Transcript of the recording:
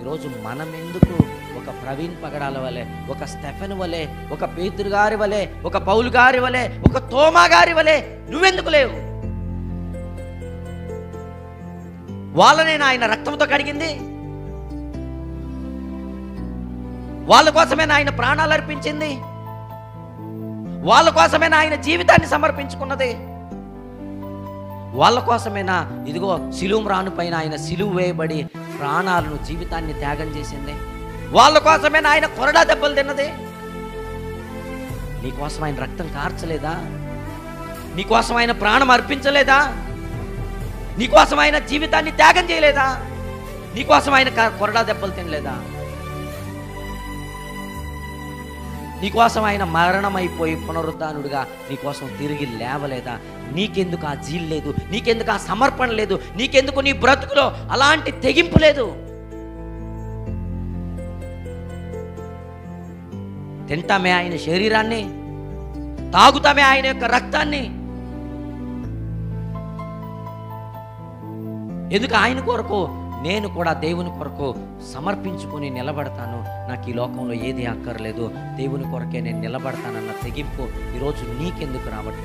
ఈరోజు మనం ఎందుకు ఒక ప్రవీణ్ పగడాల వలె, ఒక స్టెఫెన్ వలె, ఒక పేతురు గారి వలె, ఒక పౌలు గారి వలె, ఒక తోమా గారి వలె నువ్వెందుకు లేవు? వాళ్ళనే ఆయన రక్తంతో కడిగింది, వాళ్ళ కోసమే ఆయన ప్రాణాలు అర్పించింది, వాళ్ళ కోసమే ఆయన జీవితాన్ని సమర్పించుకున్నది, వాళ్ళ కోసమేనా ఇదిగో సిలువ రాను పైన ఆయన సిలువ వేయబడి ప్రాణాలను జీవితాన్ని త్యాగం చేసింది, వాళ్ళ కోసమేనా ఆయన కొరడా దెబ్బలు తిన్నది. నీకోసం ఆయన రక్తం కార్చలేదా? నీకోసం ఆయన ప్రాణం అర్పించలేదా? నీకోసం ఆయన జీవితాన్ని త్యాగం చేయలేదా? నీకోసం ఆయన కొరడా దెబ్బలు తినలేదా? నీకోసం ఆయన మరణమైపోయి పునరుద్ధానుడుగా నీకోసం తిరిగి లేవలేదా? నీకెందుకు ఆ జీల్ లేదు? నీకెందుకు ఆ సమర్పణ లేదు? నీకెందుకు నీ బ్రతుకులో అలాంటి తెగింపు లేదు? తింటామే ఆయన శరీరాన్ని, తాగుతామే ఆయన యొక్క రక్తాన్ని. ఎందుకు? ఆయన కొరకు నేను కూడా దేవుని కొరకు సమర్పించుకొని నిలబడతాను. నాకు ఈ లోకంలో ఏది అక్కర్లేదు, దేవుని కొరకే నేను నిలబడతానన్న తెగింపు ఈరోజు నీకెందుకు రావట్లేదు?